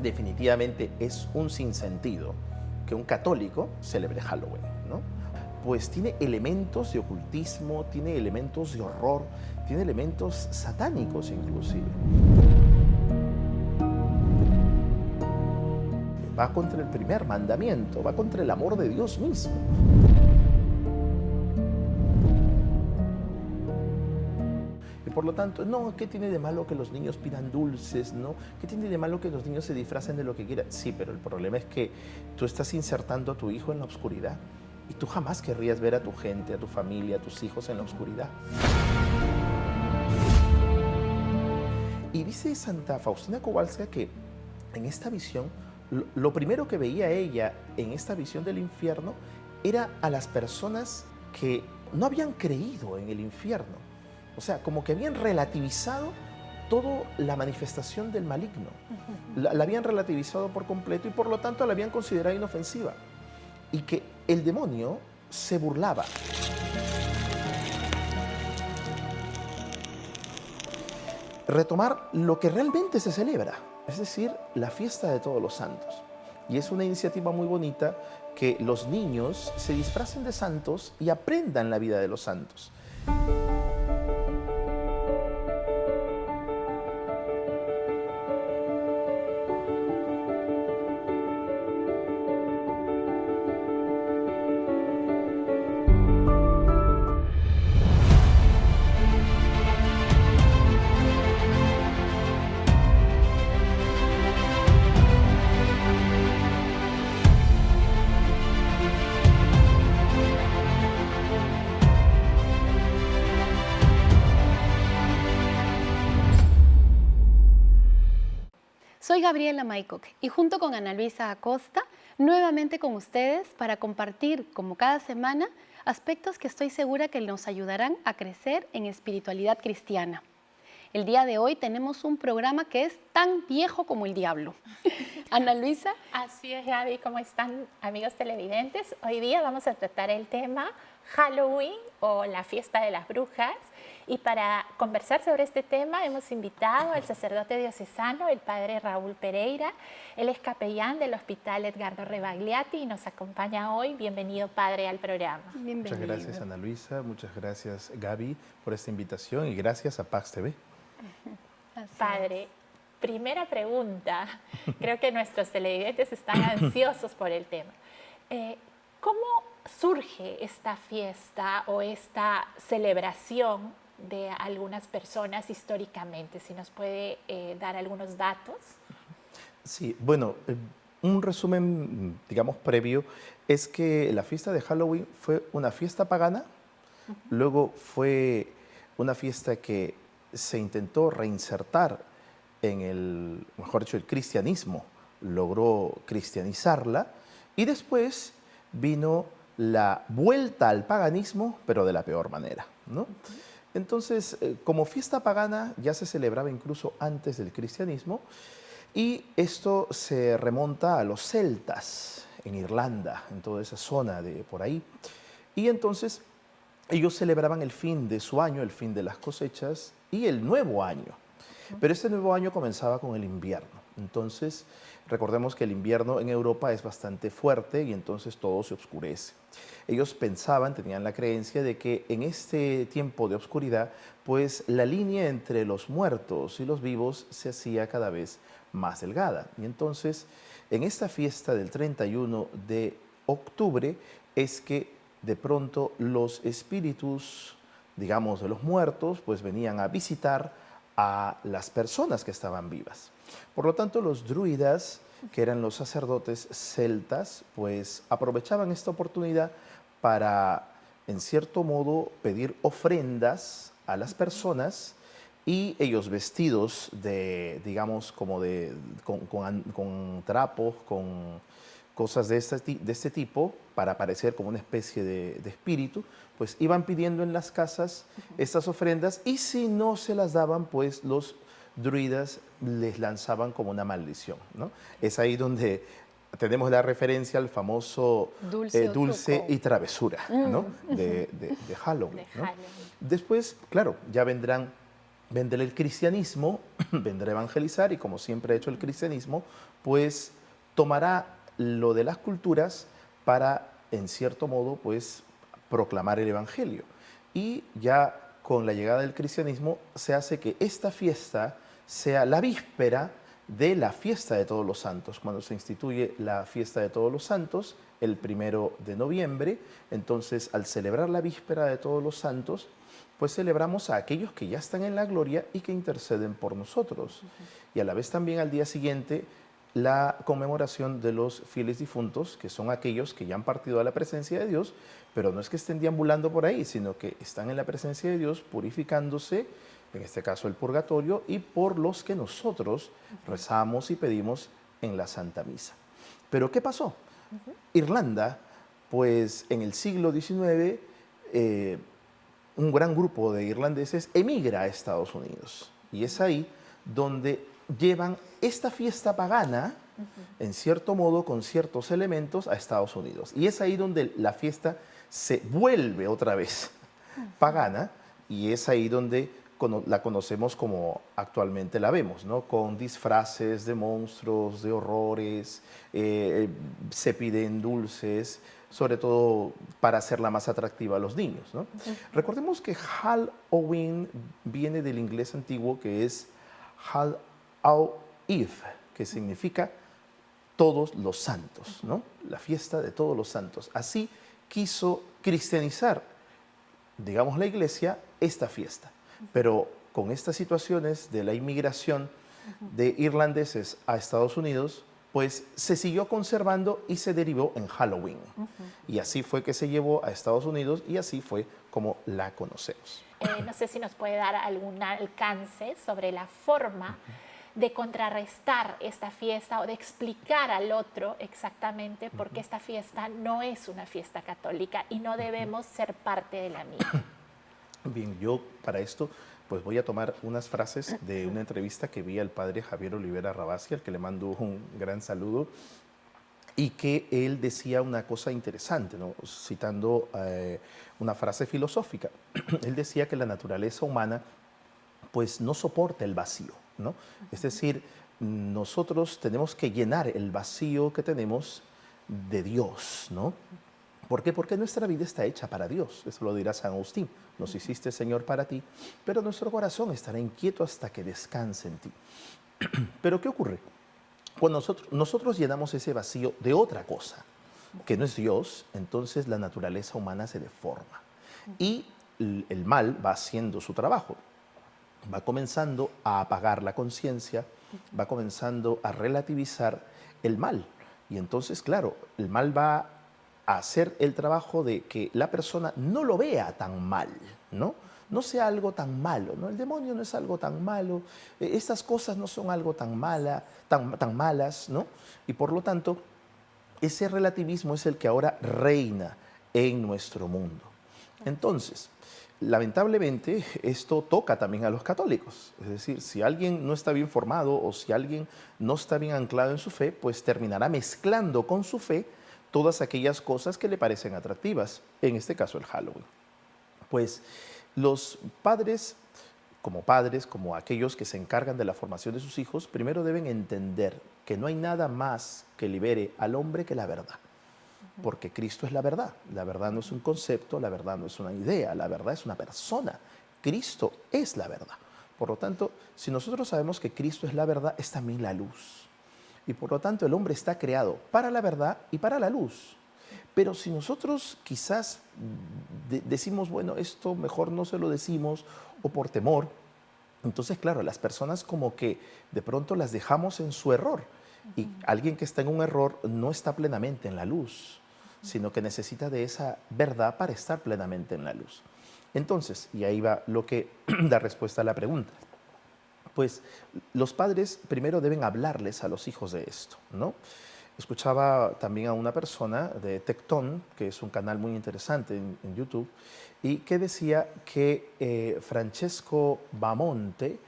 definitivamente es un sinsentido que un católico celebre Halloween, ¿no? Pues tiene elementos de ocultismo, tiene elementos de horror, tiene elementos satánicos inclusive. Va contra el primer mandamiento, va contra el amor de Dios mismo. Y por lo tanto, no, ¿qué tiene de malo que los niños pidan dulces? ¿No? ¿Qué tiene de malo que los niños se disfracen de lo que quieran? Sí, pero el problema es que tú estás insertando a tu hijo en la oscuridad y tú jamás querrías ver a tu gente, a tu familia, a tus hijos en la oscuridad. Y dice Santa Faustina Kowalska que en esta visión, lo primero que veía ella en esta visión del infierno era a las personas que no habían creído en el infierno. O sea, como que habían relativizado toda la manifestación del maligno. La habían relativizado por completo y por lo tanto la habían considerado inofensiva. Y que el demonio se burlaba. Retomar lo que realmente se celebra, es decir, la fiesta de todos los santos. Y es una iniciativa muy bonita que los niños se disfracen de santos y aprendan la vida de los santos. Soy Gabriela Maycock y junto con Ana Luisa Acosta, nuevamente con ustedes para compartir, como cada semana, aspectos que estoy segura que nos ayudarán a crecer en espiritualidad cristiana. El día de hoy tenemos un programa que es tan viejo como el diablo. Ana Luisa. Así es, Gaby. ¿Cómo están, amigos televidentes? Hoy día vamos a tratar el tema Halloween o la fiesta de las brujas. Y para conversar sobre este tema hemos invitado al sacerdote diocesano, el padre Raúl Pereira. Él es capellán del Hospital Edgardo Rebagliati y nos acompaña hoy. Bienvenido, padre, al programa. Muchas gracias, Ana Luisa. Muchas gracias, Gaby, por esta invitación y gracias a Pax TV. Padre, primera pregunta. Creo que nuestros televidentes están ansiosos por el tema. ¿Cómo surge esta fiesta o esta celebración de algunas personas históricamente? Si nos puede dar algunos datos. Sí, bueno, un resumen, digamos, previo, es que la fiesta de Halloween fue una fiesta pagana, luego fue una fiesta que se intentó reinsertar en el, mejor dicho, el cristianismo, logró cristianizarla, y después vino la vuelta al paganismo, pero de la peor manera, ¿no? Entonces, como fiesta pagana ya se celebraba incluso antes del cristianismo, y esto se remonta a los celtas en Irlanda, en toda esa zona de por ahí. Y entonces ellos celebraban el fin de su año, el fin de las cosechas y el nuevo año. Pero este nuevo año comenzaba con el invierno. Entonces, recordemos que el invierno en Europa es bastante fuerte y entonces todo se oscurece. Ellos pensaban, tenían la creencia de que en este tiempo de oscuridad, pues la línea entre los muertos y los vivos se hacía cada vez más delgada. Y entonces, en esta fiesta del 31 de octubre, es que de pronto los espíritus, digamos, de los muertos, pues venían a visitar a las personas que estaban vivas. Por lo tanto, los druidas, que eran los sacerdotes celtas, pues aprovechaban esta oportunidad para, en cierto modo, pedir ofrendas a las personas, y ellos vestidos de, digamos, como de, con trapos, con cosas de este tipo, para parecer como una especie de espíritu, pues iban pidiendo en las casas estas ofrendas, y si no se las daban, pues los druidas les lanzaban como una maldición, ¿no? Es ahí donde tenemos la referencia al famoso dulce y travesura, ¿no? de Halloween, ¿no? Después, claro, ya vendrán vendrá el cristianismo, vendrá a evangelizar y como siempre ha hecho el cristianismo, pues tomará lo de las culturas para, en cierto modo, pues proclamar el evangelio. Y ya con la llegada del cristianismo se hace que esta fiesta sea la víspera de la fiesta de Todos los Santos. Cuando se instituye la fiesta de Todos los Santos, el 1 de noviembre, entonces al celebrar la víspera de Todos los Santos, pues celebramos a aquellos que ya están en la gloria y que interceden por nosotros. Y a la vez también al día siguiente la conmemoración de los fieles difuntos, que son aquellos que ya han partido a la presencia de Dios, pero no es que estén deambulando por ahí, sino que están en la presencia de Dios purificándose, en este caso el purgatorio, y por los que nosotros rezamos y pedimos en la Santa Misa. Pero ¿qué pasó? Irlanda, pues en el siglo XIX, un gran grupo de irlandeses emigra a Estados Unidos. Y es ahí donde llevan esta fiesta pagana, en cierto modo, con ciertos elementos, a Estados Unidos. Y es ahí donde la fiesta se vuelve otra vez pagana, y es ahí donde la conocemos como actualmente la vemos, ¿no? Con disfraces de monstruos, de horrores, se piden dulces, sobre todo para hacerla más atractiva a los niños, ¿no? Recordemos que Halloween viene del inglés antiguo, que es Hall-Eve, que significa todos los santos, ¿no? La fiesta de todos los santos. Así quiso cristianizar, digamos, la iglesia esta fiesta. Pero con estas situaciones de la inmigración de irlandeses a Estados Unidos, pues se siguió conservando y se derivó en Halloween. Y así fue que se llevó a Estados Unidos y así fue como la conocemos. No sé si nos puede dar algún alcance sobre la forma de contrarrestar esta fiesta o de explicar al otro exactamente por qué esta fiesta no es una fiesta católica y no debemos ser parte de la misma. Bien, yo para esto pues voy a tomar unas frases de una entrevista que vi al padre Javier Olivera Rabasi, al que le mando un gran saludo, y que él decía una cosa interesante, ¿no? Citando una frase filosófica. Él decía que la naturaleza humana pues no soporta el vacío, ¿no? Es decir, nosotros tenemos que llenar el vacío que tenemos de Dios, ¿no? ¿Por qué? Porque nuestra vida está hecha para Dios. Eso lo dirá San Agustín. Nos hiciste, Señor, para ti, pero nuestro corazón estará inquieto hasta que descanse en ti. Pero ¿qué ocurre? Cuando nosotros llenamos ese vacío de otra cosa, que no es Dios, entonces la naturaleza humana se deforma. Y el mal va haciendo su trabajo. Va comenzando a apagar la conciencia, va comenzando a relativizar el mal. Y entonces, claro, el mal va a hacer el trabajo de que la persona no lo vea tan mal, ¿no? No sea algo tan malo, ¿no? El demonio no es algo tan malo, estas cosas no son algo tan malas, ¿no? Y por lo tanto, ese relativismo es el que ahora reina en nuestro mundo. Entonces, lamentablemente, esto toca también a los católicos. Es decir, si alguien no está bien formado o si alguien no está bien anclado en su fe, pues terminará mezclando con su fe todas aquellas cosas que le parecen atractivas, en este caso el Halloween. Pues los padres, como aquellos que se encargan de la formación de sus hijos, primero deben entender que no hay nada más que libere al hombre que la verdad. Porque Cristo es la verdad. La verdad no es un concepto, la verdad no es una idea, la verdad es una persona. Cristo es la verdad. Por lo tanto, si nosotros sabemos que Cristo es la verdad, es también la luz. Y por lo tanto, el hombre está creado para la verdad y para la luz. Pero si nosotros quizás decimos, bueno, esto mejor no se lo decimos, o por temor, entonces, claro, las personas como que de pronto las dejamos en su error. Y alguien que está en un error no está plenamente en la luz, sino que necesita de esa verdad para estar plenamente en la luz. Entonces, y ahí va lo que da respuesta a la pregunta. Pues los padres primero deben hablarles a los hijos de esto, ¿no? Escuchaba también a una persona de Tectón, que es un canal muy interesante en YouTube, y que decía que Francesco Bamonte,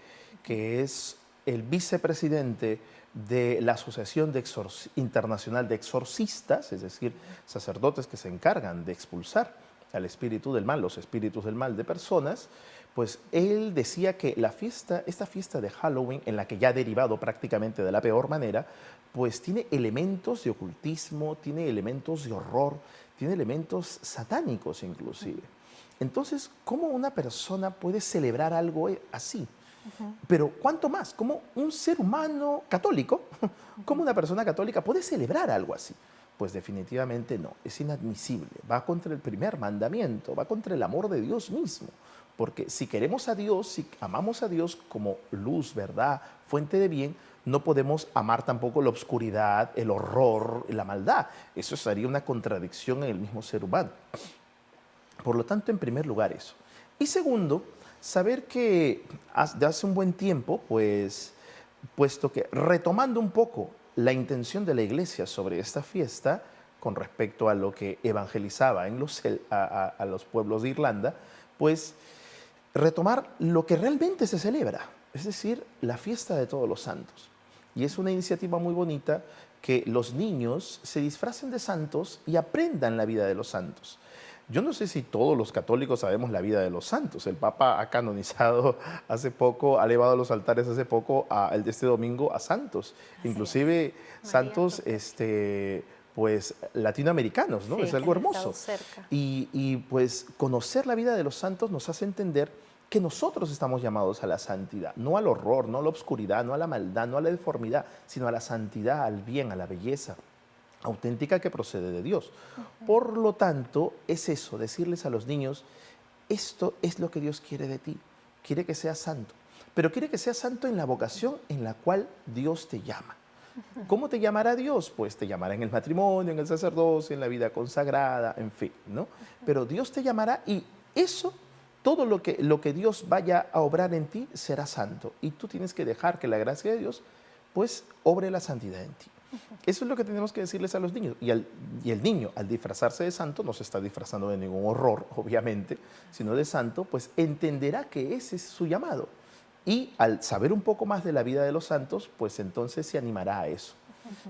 que es el vicepresidente de la Asociación Internacional de Exorcistas, es decir, sacerdotes que se encargan de expulsar al espíritu del mal, los espíritus del mal de personas, pues él decía que esta fiesta de Halloween, en la que ya ha derivado prácticamente de la peor manera, pues tiene elementos de ocultismo, tiene elementos de horror, tiene elementos satánicos inclusive. Entonces, ¿cómo una persona puede celebrar algo así? Pero ¿cuánto más? ¿Cómo un ser humano católico, cómo una persona católica puede celebrar algo así? Pues definitivamente no, es inadmisible, va contra el primer mandamiento, va contra el amor de Dios mismo. Porque si queremos a Dios, si amamos a Dios como luz, verdad, fuente de bien, no podemos amar tampoco la oscuridad, el horror, la maldad. Eso sería una contradicción en el mismo ser humano. Por lo tanto, en primer lugar eso. Y segundo, saber que de hace un buen tiempo, pues, puesto que retomando un poco la intención de la iglesia sobre esta fiesta, con respecto a lo que evangelizaba en a los pueblos de Irlanda, pues retomar lo que realmente se celebra, es decir, la fiesta de todos los santos. Y es una iniciativa muy bonita que los niños se disfracen de santos y aprendan la vida de los santos. Yo no sé si todos los católicos sabemos la vida de los santos. El Papa ha canonizado hace poco, ha elevado a los altares hace poco, este domingo, a santos. Así inclusive es. santos pues latinoamericanos, ¿no? Sí, Es algo que han hermoso. estado cerca. Y pues conocer la vida de los santos nos hace entender que nosotros estamos llamados a la santidad, no al horror, no a la oscuridad, no a la maldad, no a la deformidad, sino a la santidad, al bien, a la belleza auténtica que procede de Dios. Por lo tanto, es eso, decirles a los niños, esto es lo que Dios quiere de ti, quiere que seas santo, pero quiere que seas santo en la vocación en la cual Dios te llama. ¿Cómo te llamará Dios? Pues te llamará en el matrimonio, en el sacerdocio, en la vida consagrada, en fin, ¿no? Pero Dios te llamará y eso, todo lo que Dios vaya a obrar en ti será santo. Y tú tienes que dejar que la gracia de Dios, pues, obre la santidad en ti. Eso es lo que tenemos que decirles a los niños. Y el niño, al disfrazarse de santo, no se está disfrazando de ningún horror, obviamente, sino de santo, pues entenderá que ese es su llamado. Y al saber un poco más de la vida de los santos, pues entonces se animará a eso.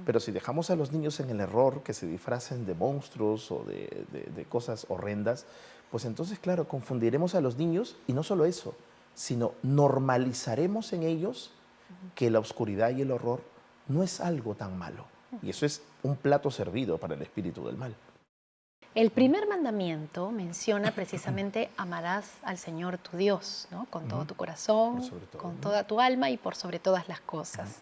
Pero si dejamos a los niños en el error, que se disfracen de monstruos o de cosas horrendas, pues entonces, claro, confundiremos a los niños y no solo eso, sino normalizaremos en ellos que la oscuridad y el horror no es algo tan malo. Y eso es un plato servido para el espíritu del mal. El primer mandamiento menciona precisamente amarás al Señor tu Dios, ¿no? Con todo tu corazón, Por sobre todo, con ¿no? toda tu alma y por sobre todas las cosas.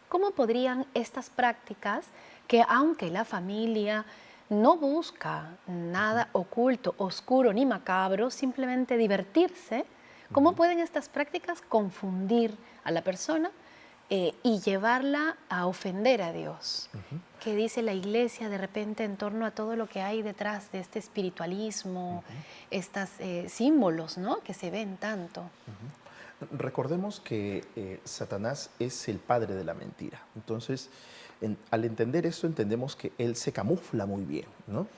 ¿Cómo podrían estas prácticas, que aunque la familia no busca nada oculto, oscuro ni macabro, simplemente divertirse, cómo pueden estas prácticas confundir a la persona y llevarla a ofender a Dios? ¿Qué dice la iglesia de repente en torno a todo lo que hay detrás de este espiritualismo, estos símbolos, ¿no?, que se ven tanto? Recordemos que Satanás es el padre de la mentira. Entonces, al entender esto, entendemos que él se camufla muy bien, ¿no?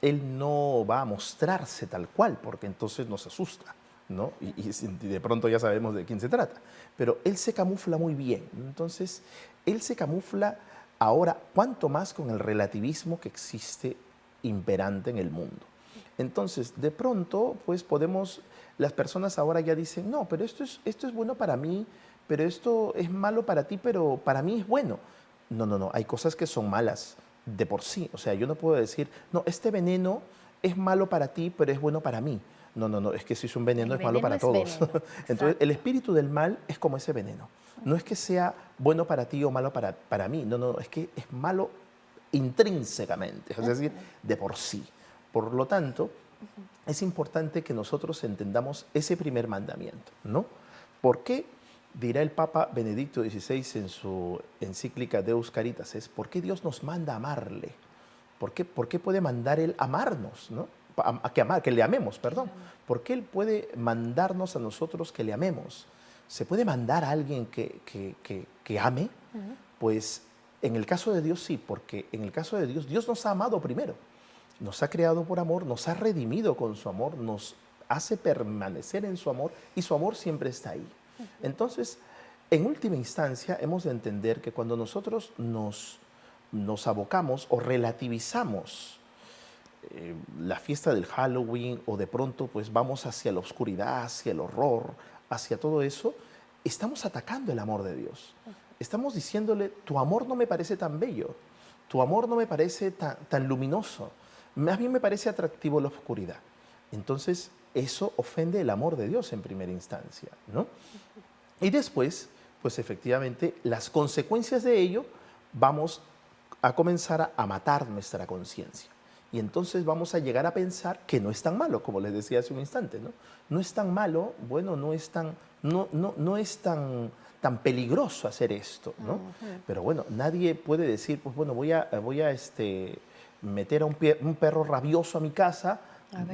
Él no va a mostrarse tal cual, porque entonces nos asusta, ¿no? Y de pronto ya sabemos de quién se trata. Pero él se camufla muy bien. Entonces, él se camufla ahora, cuanto más con el relativismo que existe imperante en el mundo. Entonces, de pronto, pues las personas ahora ya dicen, no, pero esto es bueno para mí, pero esto es malo para ti, pero para mí es bueno. No, no, no, hay cosas que son malas de por sí. O sea, yo no puedo decir, no, este veneno es malo para ti, pero es bueno para mí. No, no, no, es que si es un veneno El es malo veneno para es todos. veneno, Entonces, el exacto. espíritu del mal es como ese veneno. No es que sea bueno para ti o malo para mí, no, no, es que es malo intrínsecamente, es decir, de por sí. Por lo tanto, es importante que nosotros entendamos ese primer mandamiento, ¿no? ¿Por qué? Dirá el Papa Benedicto XVI en su encíclica Deus Caritas, ¿por qué Dios nos manda a amarle? Por qué puede mandar Él amarnos, ¿no? Que le amemos, perdón. ¿Por qué Él puede mandarnos a nosotros que le amemos? ¿Se puede mandar a alguien que ame? Pues en el caso de Dios sí, porque en el caso de Dios, Dios nos ha amado primero. Nos ha creado por amor, nos ha redimido con su amor, nos hace permanecer en su amor y su amor siempre está ahí. Entonces, en última instancia, hemos de entender que cuando nosotros nos abocamos o relativizamos la fiesta del Halloween o de pronto pues vamos hacia la oscuridad, hacia el horror, hacia todo eso, estamos atacando el amor de Dios. Estamos diciéndole, tu amor no me parece tan bello, tu amor no me parece tan luminoso, más bien me parece atractivo la oscuridad. Entonces, eso ofende el amor de Dios en primera instancia, ¿no? Y después, pues efectivamente, las consecuencias de ello, vamos a comenzar a matar nuestra conciencia. Y entonces vamos a llegar a pensar que no es tan malo, como les decía hace un instante, ¿no? No es tan malo, bueno, no es tan peligroso hacer esto, ¿no? Pero bueno, nadie puede decir, pues bueno, voy a meter a un perro rabioso a mi casa,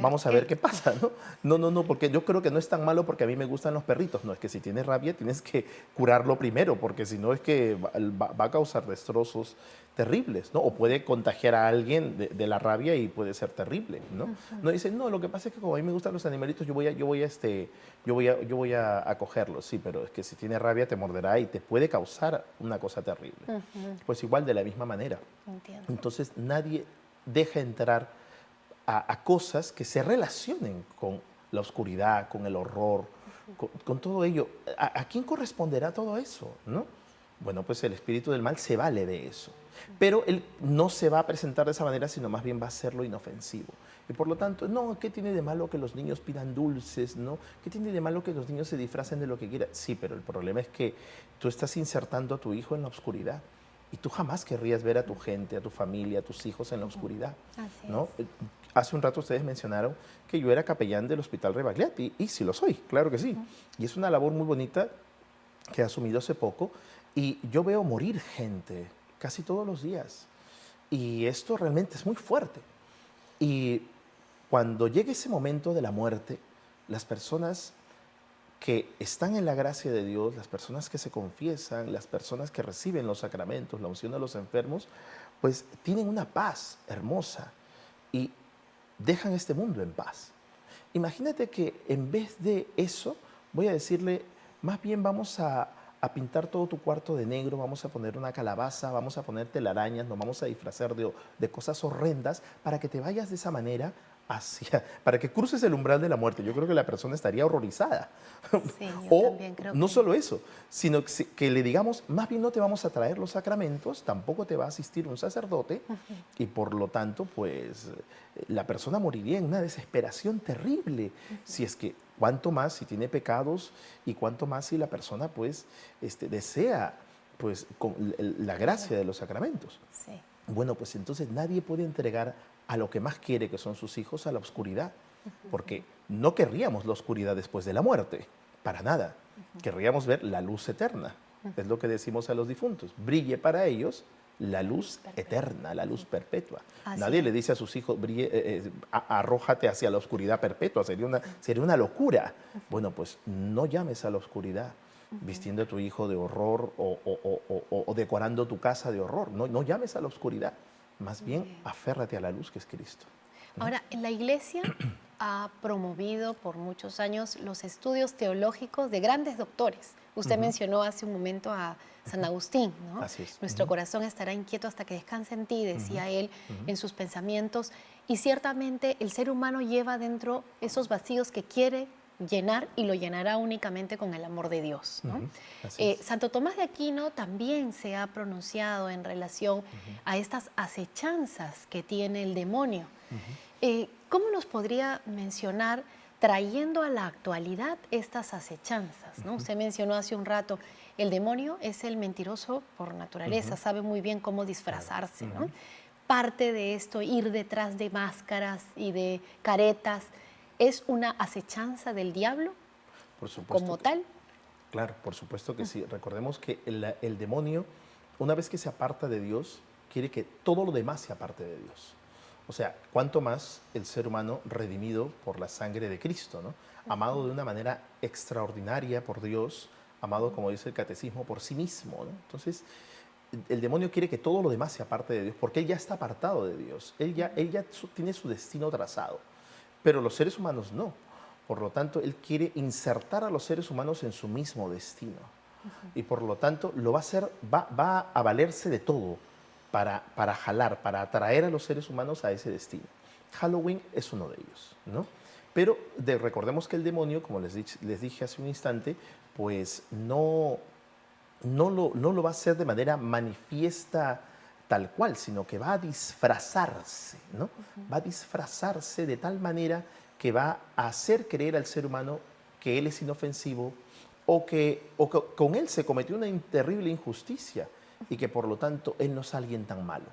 vamos a ver qué pasa, ¿no? No, porque yo creo que no es tan malo porque a mí me gustan los perritos. No, es que si tienes rabia tienes que curarlo primero, porque si no es que va a causar destrozos terribles, ¿no? O puede contagiar a alguien de la rabia y puede ser terrible, ¿no? No dicen, no, lo que pasa es que como a mí me gustan los animalitos, yo voy a acogerlos, sí, pero es que si tiene rabia te morderá y te puede causar una cosa terrible. Pues igual de la misma manera. Entiendo. Entonces nadie deja entrar a cosas que se relacionen con la oscuridad, con el horror, con todo ello. ¿A quién corresponderá todo eso, no? Bueno, pues el espíritu del mal se vale de eso. Pero él no se va a presentar de esa manera, sino más bien va a hacerlo inofensivo. Y por lo tanto, no, ¿qué tiene de malo que los niños pidan dulces? ¿No? ¿Qué tiene de malo que los niños se disfracen de lo que quieran? Sí, pero el problema es que tú estás insertando a tu hijo en la oscuridad. Y tú jamás querrías ver a tu gente, a tu familia, a tus hijos en la oscuridad, Así ¿no? es. Hace un rato ustedes mencionaron que yo era capellán del Hospital Rebagliat, y sí lo soy, claro que sí. Y es una labor muy bonita que he asumido hace poco, y yo veo morir gente casi todos los días. Y esto realmente es muy fuerte. Y cuando llegue ese momento de la muerte, las personas que están en la gracia de Dios, las personas que se confiesan, las personas que reciben los sacramentos, la unción de los enfermos, pues tienen una paz hermosa y dejan este mundo en paz. Imagínate que en vez de eso, voy a decirle, más bien vamos a pintar todo tu cuarto de negro, vamos a poner una calabaza, vamos a poner telarañas, nos vamos a disfrazar de cosas horrendas para que te vayas de esa manera para que cruces el umbral de la muerte. Yo creo que la persona estaría horrorizada. Sí, yo O también creo no que... solo eso, sino que le digamos, más bien no te vamos a traer los sacramentos, tampoco te va a asistir un sacerdote, y por lo tanto, pues la persona moriría en una desesperación terrible. Si es que, cuánto más si tiene pecados, y cuánto más si la persona pues desea pues con la gracia de los sacramentos. Sí. Bueno, pues entonces nadie puede entregar a lo que más quiere, que son sus hijos, a la oscuridad, porque no querríamos la oscuridad después de la muerte, para nada. Querríamos ver la luz eterna, es lo que decimos a los difuntos, brille para ellos la luz eterna, la luz perpetua. Así Nadie es. le dice a sus hijos, arrójate hacia la oscuridad perpetua, sería una locura. Bueno, pues no llames a la oscuridad vistiendo a tu hijo de horror o decorando tu casa de horror. No llames a la oscuridad, más bien aférrate a la luz que es Cristo. Ahora, la Iglesia ha promovido por muchos años los estudios teológicos de grandes doctores. Usted mencionó hace un momento a San Agustín, ¿no? Así es. Nuestro corazón estará inquieto hasta que descanse en ti, decía él en sus pensamientos. Y ciertamente el ser humano lleva dentro esos vacíos que quiere llenar, y lo llenará únicamente con el amor de Dios, ¿no? Así es. Santo Tomás de Aquino también se ha pronunciado en relación a estas acechanzas que tiene el demonio. ¿Cómo nos podría mencionar, trayendo a la actualidad, estas acechanzas, ¿no? Usted mencionó hace un rato, el demonio es el mentiroso por naturaleza, sabe muy bien cómo disfrazarse, ¿no? Parte de esto, ir detrás de máscaras y de caretas, ¿es una acechanza del diablo Por supuesto como que- tal? Claro, por supuesto que sí. Recordemos que el demonio, una vez que se aparta de Dios, quiere que todo lo demás se aparte de Dios. O sea, cuánto más el ser humano redimido por la sangre de Cristo, ¿no? Amado de una manera extraordinaria por Dios, amado, como dice el catecismo, por sí mismo, ¿no? Entonces, el demonio quiere que todo lo demás se aparte de Dios, porque él ya está apartado de Dios, él ya tiene su destino trazado, pero los seres humanos no. Por lo tanto, él quiere insertar a los seres humanos en su mismo destino. Y por lo tanto, lo va a hacer, va a valerse de todo para jalar, para atraer a los seres humanos a ese destino. Halloween es uno de ellos, ¿no? Pero recordemos que el demonio, como les dije hace un instante, pues no lo va a hacer de manera manifiesta tal cual, sino que va a disfrazarse, ¿no? Va a disfrazarse de tal manera que va a hacer creer al ser humano que él es inofensivo o que con él se cometió una terrible injusticia y que por lo tanto él no es alguien tan malo.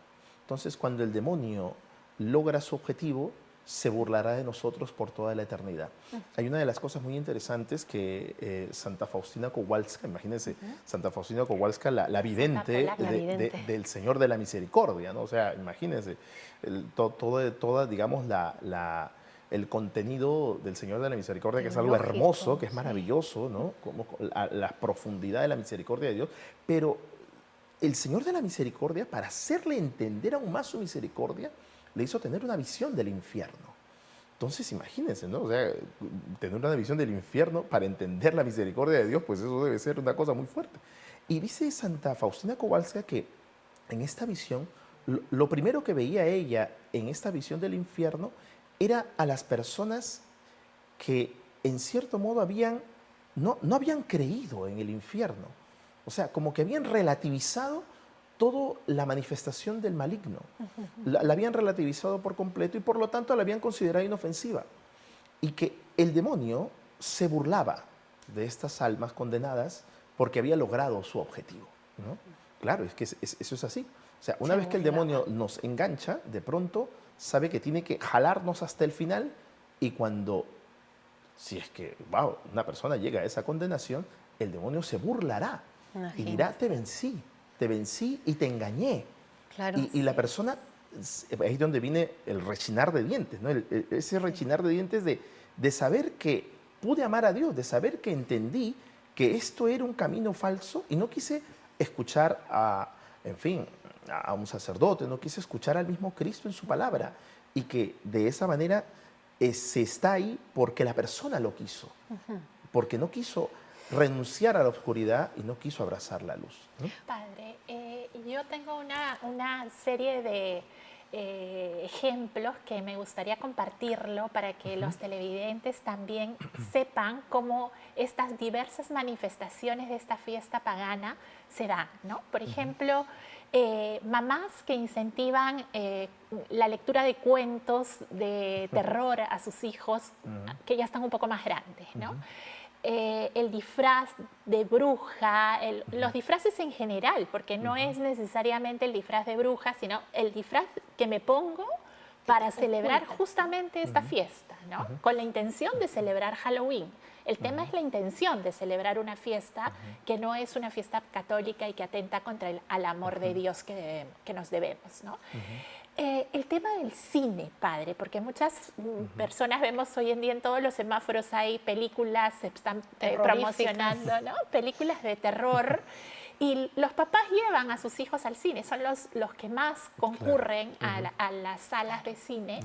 Entonces, cuando el demonio logra su objetivo, se burlará de nosotros por toda la eternidad. Hay una de las cosas muy interesantes que Santa Faustina Kowalska, imagínense, Santa Faustina Kowalska, la vidente, del Señor de la Misericordia, ¿no? O sea, imagínense, toda, digamos, el contenido del Señor de la Misericordia, que es algo hermoso, que es maravilloso, ¿no? Como la profundidad de la misericordia de Dios, pero el Señor de la Misericordia, para hacerle entender aún más su misericordia, le hizo tener una visión del infierno. Entonces, imagínense, ¿no? O sea, tener una visión del infierno para entender la misericordia de Dios, pues eso debe ser una cosa muy fuerte. Y dice Santa Faustina Kowalska que en esta visión, lo primero que veía ella en esta visión del infierno era a las personas que en cierto modo no habían creído en el infierno. O sea, como que habían relativizado toda la manifestación del maligno. La habían relativizado por completo y por lo tanto la habían considerado inofensiva. Y que el demonio se burlaba de estas almas condenadas porque había logrado su objetivo, ¿no? Claro, es que eso es así. O sea, una vez que el demonio nos engancha, de pronto sabe que tiene que jalarnos hasta el final y si es que, wow, una persona llega a esa condenación, el demonio se burlará y dirá, te vencí y te engañé. Claro, y la persona, ahí es donde viene el rechinar de dientes, ¿no? Ese rechinar de dientes de saber que pude amar a Dios, de saber que entendí que esto era un camino falso y no quise escuchar a un sacerdote, no quise escuchar al mismo Cristo en su palabra y que de esa manera se está ahí porque la persona lo quiso, porque no quiso renunciar a la oscuridad y no quiso abrazar la luz, ¿no? Padre, yo tengo una serie de ejemplos que me gustaría compartirlo para que los televidentes también sepan cómo estas diversas manifestaciones de esta fiesta pagana se dan, ¿no? Por ejemplo, mamás que incentivan la lectura de cuentos de terror a sus hijos que ya están un poco más grandes, ¿no? El disfraz de bruja, los disfraces en general, porque no es necesariamente el disfraz de bruja, sino el disfraz que me pongo para celebrar justamente esta fiesta, ¿no? Con la intención de celebrar Halloween. El tema es la intención de celebrar una fiesta que no es una fiesta católica y que atenta contra el amor de Dios que nos debemos, ¿no? El tema del cine, padre, porque muchas personas vemos hoy en día en todos los semáforos hay películas, se están promocionando, ¿no? Películas de terror. Y los papás llevan a sus hijos al cine, son los que más concurren a las salas de cine,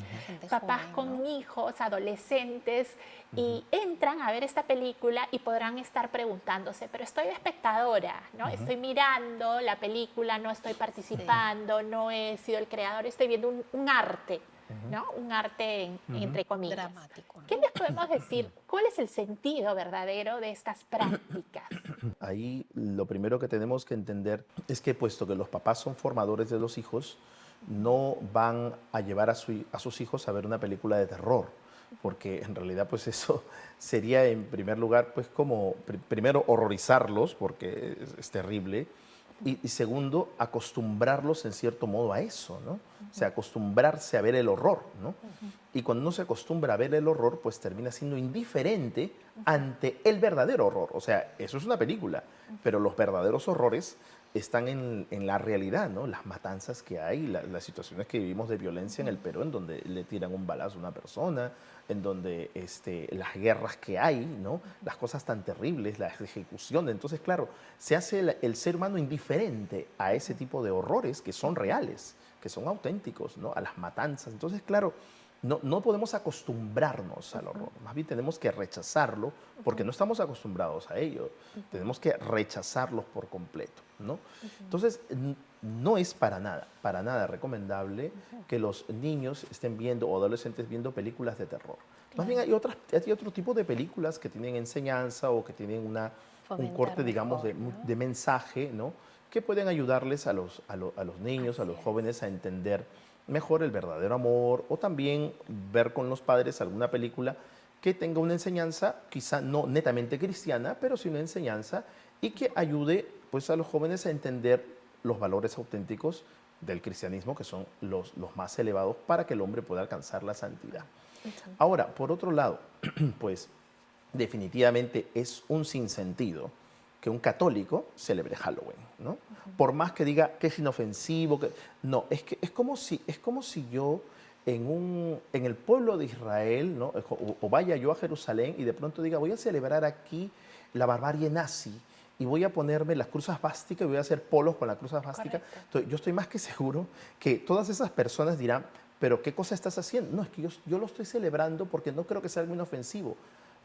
papás joven, con hijos, adolescentes, y entran a ver esta película y podrán estar preguntándose, pero estoy de espectadora, ¿no? Estoy mirando la película, no estoy participando, no he sido el creador, estoy viendo un arte, ¿no? Un arte entre comillas. Dramático, ¿no? ¿Qué les podemos decir? ¿Cuál es el sentido verdadero de estas prácticas? Ahí lo primero que tenemos que entender es que puesto que los papás son formadores de los hijos, no van a llevar a sus hijos a ver una película de terror, porque en realidad pues eso sería en primer lugar pues como primero horrorizarlos porque es terrible y segundo acostumbrarlos en cierto modo a eso, ¿no? O sea, acostumbrarse a ver el horror, ¿no? Y cuando uno se acostumbra a ver el horror, pues termina siendo indiferente ante el verdadero horror. O sea, eso es una película, pero los verdaderos horrores están en la realidad, ¿no? Las matanzas que hay, las situaciones que vivimos de violencia en el Perú, en donde le tiran un balazo a una persona, en donde las guerras que hay, ¿no? Las cosas tan terribles, las ejecuciones. Entonces, claro, se hace el ser humano indiferente a ese tipo de horrores que son reales, que son auténticos, ¿no? A las matanzas. Entonces, claro, no podemos acostumbrarnos al horror, más bien tenemos que rechazarlo porque no estamos acostumbrados a ello. Tenemos que rechazarlos por completo, ¿no? Entonces, no es para nada recomendable que los niños estén viendo o adolescentes viendo películas de terror. Más bien hay otro tipo de películas que tienen enseñanza o que tienen un Fomentar corte, digamos, mejor, ¿no? de mensaje, ¿no? Que pueden ayudarles a los niños, a Así los es. jóvenes a entender mejor el verdadero amor, o también ver con los padres alguna película que tenga una enseñanza, quizá no netamente cristiana, pero sí una enseñanza y que ayude pues, a los jóvenes a entender los valores auténticos del cristianismo, que son los más elevados para que el hombre pueda alcanzar la santidad. Ahora, por otro lado, pues definitivamente es un sinsentido que un católico celebre Halloween, ¿no? Por más que diga que es inofensivo, no, que es como si yo en el pueblo de Israel, ¿no? O vaya yo a Jerusalén y de pronto diga, voy a celebrar aquí la barbarie nazi y voy a ponerme las cruzas básicas y voy a hacer polos con la cruz básicas. Correcto. Entonces, yo estoy más que seguro que todas esas personas dirán, pero ¿qué cosa estás haciendo? No, es que yo lo estoy celebrando porque no creo que sea algo inofensivo.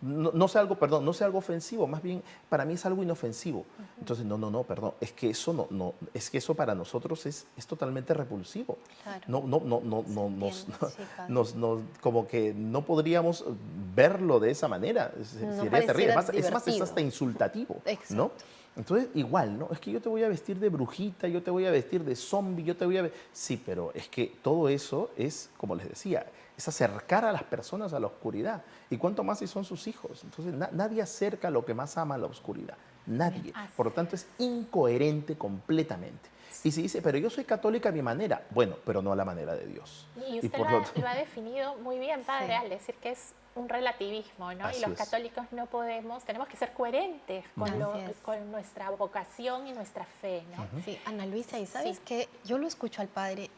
No sea algo, perdón, no sea algo ofensivo, más bien para mí es algo inofensivo. Entonces, no, perdón, es que eso es que eso para nosotros es totalmente repulsivo. Claro. Sí, padre. Como que no podríamos verlo de esa manera. No Sería terrible. pareciera Es más, es divertido. hasta insultativo, Exacto. ¿no? Entonces, igual, ¿no? Es que yo te voy a vestir de brujita, yo te voy a vestir de zombie, yo te voy a... Sí, pero es que todo eso es, como les decía, es acercar a las personas a la oscuridad. Y cuánto más si son sus hijos. Entonces, nadie acerca lo que más ama a la oscuridad. Nadie. Por lo tanto, es incoherente completamente. Y si dice, pero yo soy católica a mi manera. Bueno, pero no a la manera de Dios. Y usted por lo ha definido muy bien, padre, Sí. al decir que es un relativismo, ¿no? Así Y los es. católicos no podemos, tenemos que ser coherentes con, Así es. con nuestra vocación y nuestra fe, ¿no? Sí, Ana Luisa, y sabes Sí. que yo lo escucho al padre,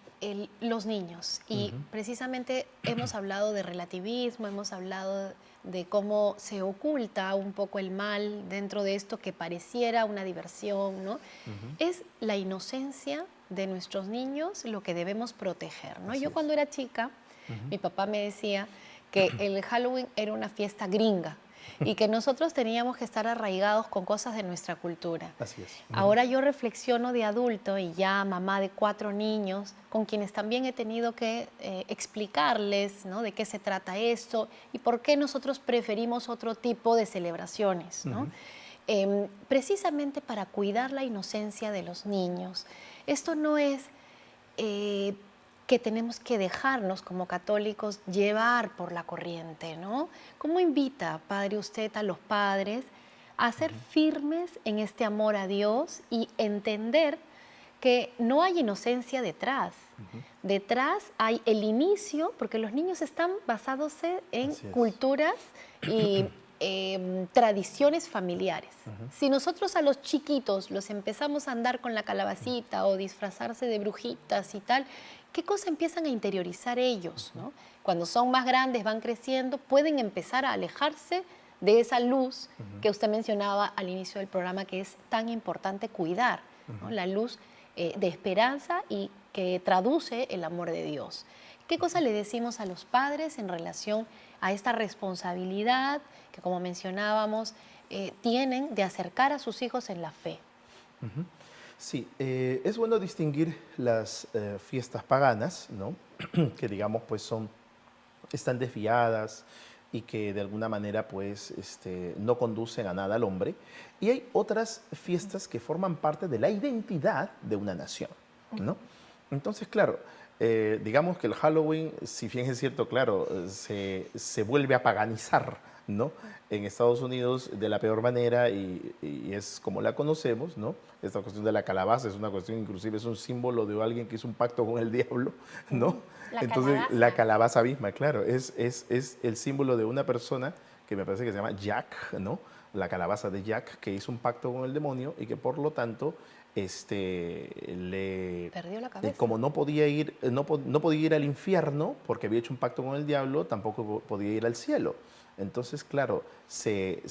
los niños, y precisamente hemos hablado de relativismo, hemos hablado de cómo se oculta un poco el mal dentro de esto que pareciera una diversión, ¿no? Es la inocencia de nuestros niños lo que debemos proteger, ¿no? Así Yo es. cuando era chica, mi papá me decía que el Halloween era una fiesta gringa y que nosotros teníamos que estar arraigados con cosas de nuestra cultura. Así es. Ahora yo reflexiono de adulto y ya mamá de 4 niños, con quienes también he tenido que explicarles, ¿no?, de qué se trata esto y por qué nosotros preferimos otro tipo de celebraciones, ¿no? Precisamente para cuidar la inocencia de los niños. Esto no es que tenemos que dejarnos como católicos llevar por la corriente, ¿no? ¿Cómo invita, padre, usted a los padres a ser firmes en este amor a Dios y entender que no hay inocencia detrás? Detrás hay el inicio, porque los niños están basados en Así es. culturas y tradiciones familiares. Si nosotros a los chiquitos los empezamos a andar con la calabacita o disfrazarse de brujitas y tal, ¿qué cosa empiezan a interiorizar ellos, ¿no? Cuando son más grandes, van creciendo, pueden empezar a alejarse de esa luz que usted mencionaba al inicio del programa, que es tan importante cuidar, ¿no? La luz de esperanza y que traduce el amor de Dios. ¿Qué cosa le decimos a los padres en relación a esta responsabilidad que, como mencionábamos, tienen de acercar a sus hijos en la fe? Sí, es bueno distinguir las fiestas paganas, ¿no? Que digamos pues están desviadas y que de alguna manera pues no conducen a nada al hombre. Y hay otras fiestas que forman parte de la identidad de una nación, ¿no? Entonces, claro, digamos que el Halloween, si bien es cierto, claro, se vuelve a paganizar, ¿no? En Estados Unidos de la peor manera y es como la conocemos, ¿no? Esta cuestión de la calabaza es una cuestión, inclusive es un símbolo de alguien que hizo un pacto con el diablo, ¿no? La Entonces, calabaza. la calabaza misma, claro, es el símbolo de una persona que me parece que se llama Jack, ¿no? La calabaza de Jack, que hizo un pacto con el demonio y que por lo tanto Perdió la cabeza. como no podía ir, no podía ir al infierno porque había hecho un pacto con el diablo, tampoco podía ir al cielo. Entonces, claro, se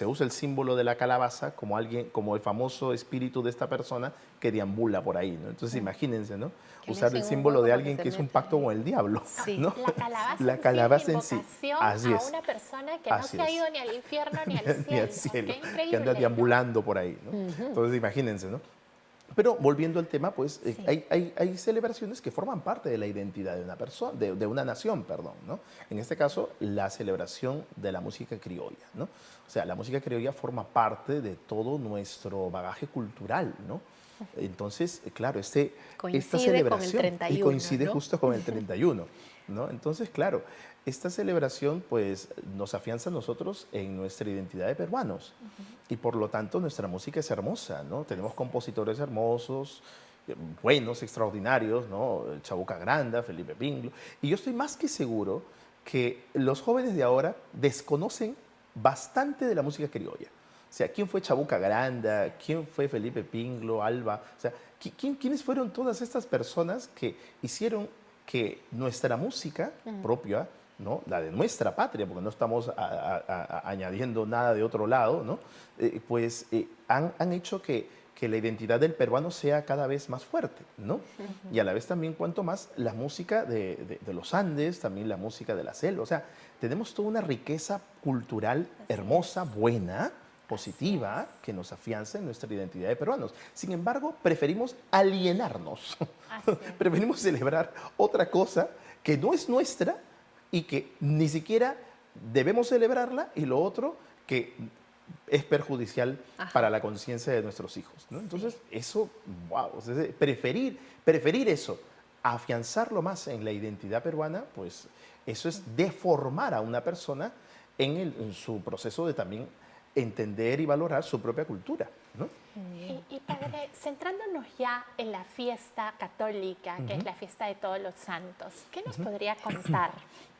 usa el símbolo de la calabaza como alguien, como el famoso espíritu de esta persona que deambula por ahí, ¿no? Entonces, imagínense, ¿no? Que le Usar el echen un símbolo hueco de para que alguien se que es un meta pacto ahí. con el diablo, Sí. ¿no? La calabaza La en sí calabaza es en sí. invocación Así a es. una persona que no Así se ha es. ido ni al infierno ni al Ni al cielo. cielo, Qué que anda increíble, ¿no? deambulando por ahí, ¿no? Entonces, imagínense, ¿no? Pero volviendo al tema, pues Sí. hay celebraciones que forman parte de la identidad de una persona, de una nación, perdón, ¿no? En este caso, la celebración de la música criolla, ¿no? O sea, la música criolla forma parte de todo nuestro bagaje cultural, ¿no? Entonces, claro, esta Coincide con el celebración, y 31, coincide ¿no? justo con el 31, ¿no? Entonces, claro, esta celebración pues nos afianza a nosotros en nuestra identidad de peruanos y por lo tanto nuestra música es hermosa, ¿no? Tenemos compositores hermosos, buenos, extraordinarios, ¿no? Chabuca Granda, Felipe Pinglo, y yo estoy más que seguro que los jóvenes de ahora desconocen bastante de la música criolla. O sea, ¿quién fue Chabuca Granda? ¿Quién fue Felipe Pinglo, Alba? O sea, ¿quiénes fueron todas estas personas que hicieron que nuestra música propia, ¿no? La de nuestra patria, porque no estamos añadiendo nada de otro lado, ¿no? Han hecho que la identidad del peruano sea cada vez más fuerte, ¿no? Y a la vez también cuanto más la música de los Andes, también la música de la selva, o sea, tenemos toda una riqueza cultural hermosa, buena, positiva, que nos afianza en nuestra identidad de peruanos. Sin embargo, preferimos alienarnos, Así es. preferimos celebrar otra cosa que no es nuestra y que ni siquiera debemos celebrarla, y lo otro que es perjudicial para la conciencia de nuestros hijos, ¿no? Entonces, eso, wow, o sea, preferir eso, afianzarlo más en la identidad peruana, pues eso es deformar a una persona en su proceso de también entender y valorar su propia cultura, ¿no? Y padre, centrándonos ya en la fiesta católica, que es la fiesta de todos los santos, ¿qué nos podría contar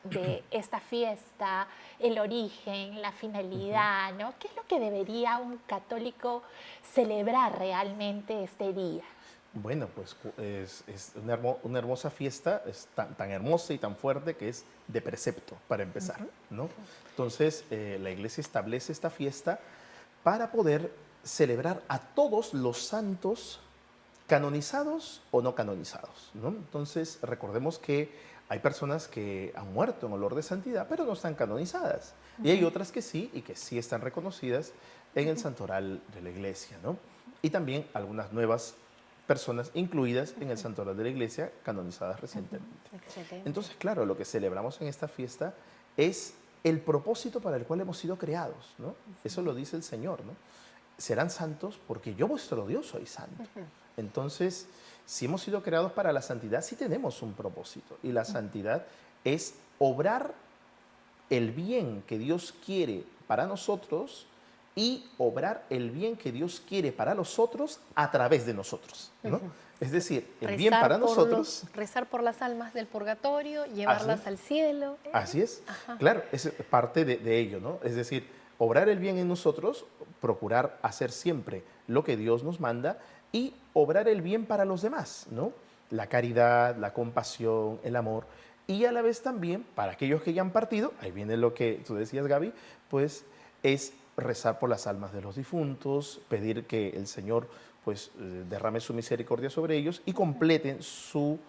de esta fiesta, el origen, la finalidad, ¿no? ¿Qué es lo que debería un católico celebrar realmente este día? Bueno, pues es una hermosa fiesta, es tan hermosa y tan fuerte que es de precepto, para empezar, ¿no? Entonces, la iglesia establece esta fiesta para poder celebrar a todos los santos canonizados o no canonizados, ¿no? Entonces, recordemos que hay personas que han muerto en olor de santidad, pero no están canonizadas. Y hay otras que sí, y que sí están reconocidas en el santoral de la iglesia, ¿no? Y también algunas nuevas personas incluidas en el santoral de la iglesia, canonizadas recientemente. Excelente. Entonces, claro, lo que celebramos en esta fiesta es el propósito para el cual hemos sido creados, ¿no? Eso lo dice el Señor, ¿no? Serán santos porque yo, vuestro Dios, soy santo. Entonces, si hemos sido creados para la santidad, sí tenemos un propósito. Y la santidad es obrar el bien que Dios quiere para nosotros y obrar el bien que Dios quiere para los otros a través de nosotros, ¿no? Es decir, el bien para nosotros. Rezar por las almas del purgatorio, llevarlas al cielo. Así es. Claro, es parte de ello, ¿no? Es decir, obrar el bien en nosotros, procurar hacer siempre lo que Dios nos manda y obrar el bien para los demás, ¿no? La caridad, la compasión, el amor. Y a la vez también, para aquellos que ya han partido, ahí viene lo que tú decías, Gaby, pues es rezar por las almas de los difuntos, pedir que el Señor pues derrame su misericordia sobre ellos y completen su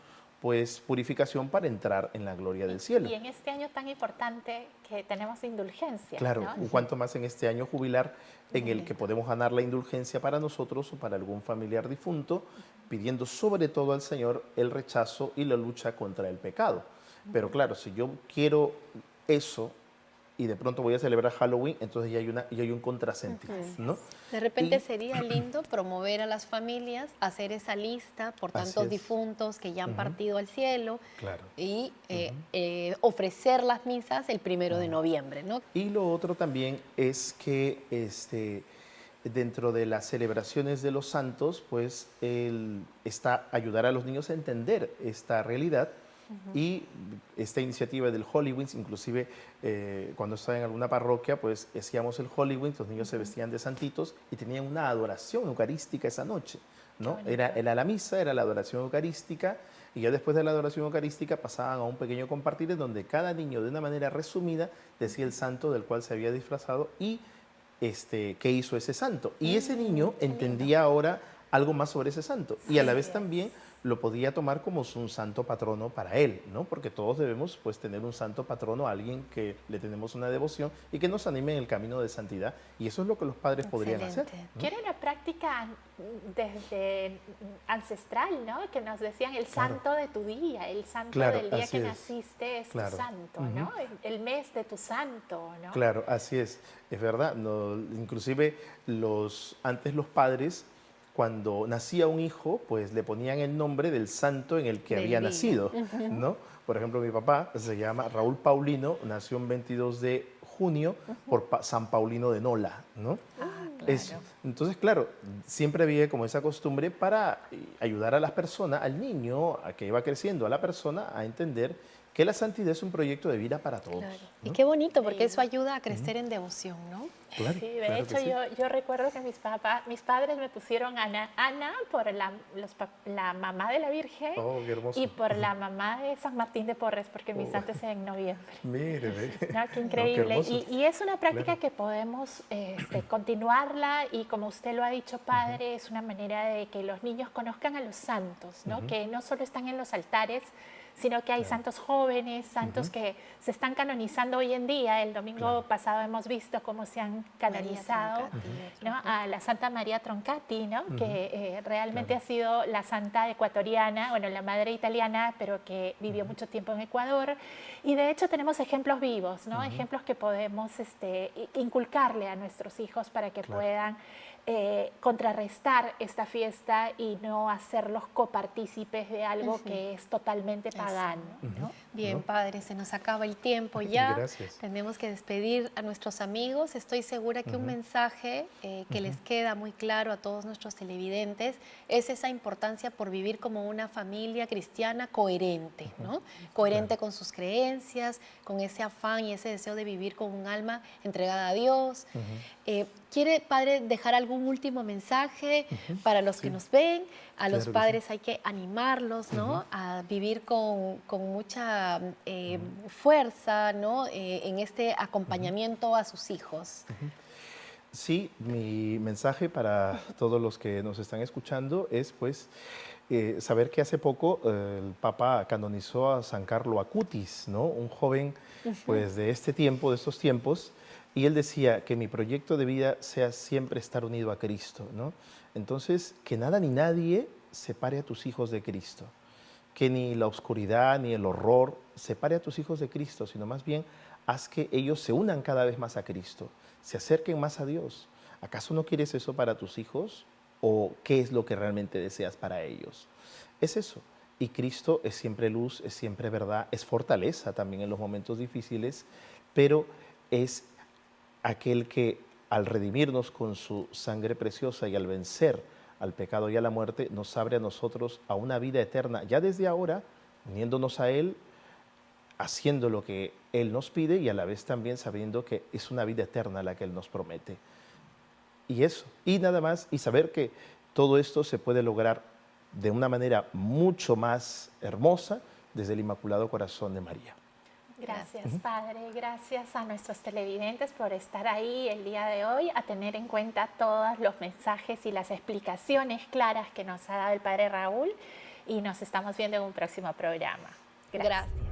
pues purificación para entrar en la gloria del cielo. Y en este año tan importante que tenemos indulgencia, Claro, ¿no? un cuanto más en este año jubilar en el que podemos ganar la indulgencia para nosotros o para algún familiar difunto, pidiendo sobre todo al Señor el rechazo y la lucha contra el pecado. Pero claro, si yo quiero eso y de pronto voy a celebrar Halloween, entonces ya hay un contrasentido, ¿no? De repente Y- sería lindo promover a las familias, hacer esa lista por Así tantos es. difuntos que ya han partido al cielo Claro. y ofrecer las misas el 1 de noviembre, ¿no? Y lo otro también es que dentro de las celebraciones de los santos, pues está ayudar a los niños a entender esta realidad. Y esta iniciativa del Halloween, inclusive cuando estaba en alguna parroquia, pues hacíamos el Halloween, los niños se vestían de santitos y tenían una adoración eucarística esa noche, ¿no? bonito. Era la misa, era la adoración eucarística, y ya después de la adoración eucarística pasaban a un pequeño compartir en donde cada niño, de una manera resumida, decía el santo del cual se había disfrazado y qué hizo ese santo. Y ese niño qué lindo. entendía ahora algo más sobre ese santo, y a la vez es. también lo podía tomar como un santo patrono para él, ¿no? Porque todos debemos pues tener un santo patrono, a alguien que le tenemos una devoción y que nos anime en el camino de santidad, y eso es lo que los padres podrían hacer. Excelente. ¿no? Que era una práctica desde ancestral, ¿no? Que nos decían el santo de tu día, el santo Claro, del día así que es. naciste es Claro. tu santo, ¿no? El mes de tu santo, ¿no? Claro, así es verdad. No, inclusive antes los padres, cuando nacía un hijo, pues le ponían el nombre del santo en el que Del había día. nacido, ¿no? Por ejemplo, mi papá se llama Raúl Paulino, nació el 22 de junio por San Paulino de Nola, ¿no? Ah, Eso. Entonces, claro, siempre había como esa costumbre para ayudar a las personas, al niño, a que iba creciendo, a la persona, a entender que la santidad es un proyecto de vida para todos. Claro. Y ¿no? qué bonito, porque Lindo. eso ayuda a crecer en devoción, ¿no? Claro, Sí, de claro que hecho sí. yo recuerdo que mis padres me pusieron Ana por la mamá de la Virgen Oh, qué hermoso. y por la mamá de San Martín de Porres, porque mi santo es en noviembre. Mire, ve. No, qué No, increíble. hermoso. Y es una práctica Claro. que podemos continuarla y como usted lo ha dicho, padre, es una manera de que los niños conozcan a los santos, ¿no? Que no solo están en los altares, sino que hay santos jóvenes, santos que se están canonizando hoy en día. El domingo pasado hemos visto cómo se han canonizado, Troncati, ¿no? A la Santa María Troncati, ¿no? Que realmente ha sido la santa ecuatoriana, bueno, la madre italiana, pero que vivió mucho tiempo en Ecuador. Y de hecho tenemos ejemplos vivos, ¿no? Ejemplos que podemos inculcarle a nuestros hijos para que puedan contrarrestar esta fiesta y no hacerlos copartícipes de algo que es totalmente pagano, ¿no? Bien, ¿no? padre, se nos acaba el tiempo ya. Gracias. Tenemos que despedir a nuestros amigos. Estoy segura que un mensaje que les queda muy claro a todos nuestros televidentes es esa importancia por vivir como una familia cristiana coherente, ¿no? Coherente con sus creencias, con ese afán y ese deseo de vivir con un alma entregada a Dios. ¿Quiere, padre, dejar algún último mensaje para los que nos ven? A los Claro que padres hay que animarlos, ¿no? A vivir con mucha fuerza, ¿no? En este acompañamiento a sus hijos. Sí, mi mensaje para todos los que nos están escuchando es pues saber que hace poco el Papa canonizó a San Carlo Acutis, ¿no? Un joven pues de este tiempo, de estos tiempos, y él decía que mi proyecto de vida sea siempre estar unido a Cristo, ¿no? Entonces, que nada ni nadie separe a tus hijos de Cristo, que ni la oscuridad ni el horror separe a tus hijos de Cristo, sino más bien haz que ellos se unan cada vez más a Cristo, se acerquen más a Dios. ¿Acaso no quieres eso para tus hijos? ¿O qué es lo que realmente deseas para ellos? Es eso. Y Cristo es siempre luz, es siempre verdad, es fortaleza también en los momentos difíciles, pero es aquel que al redimirnos con su sangre preciosa y al vencer al pecado y a la muerte, nos abre a nosotros a una vida eterna, ya desde ahora, uniéndonos a Él, haciendo lo que Él nos pide y a la vez también sabiendo que es una vida eterna la que Él nos promete. Y eso, y nada más, y saber que todo esto se puede lograr de una manera mucho más hermosa desde el Inmaculado Corazón de María. Gracias, Padre. Gracias a nuestros televidentes por estar ahí el día de hoy, a tener en cuenta todos los mensajes y las explicaciones claras que nos ha dado el Padre Raúl. Y nos estamos viendo en un próximo programa. Gracias.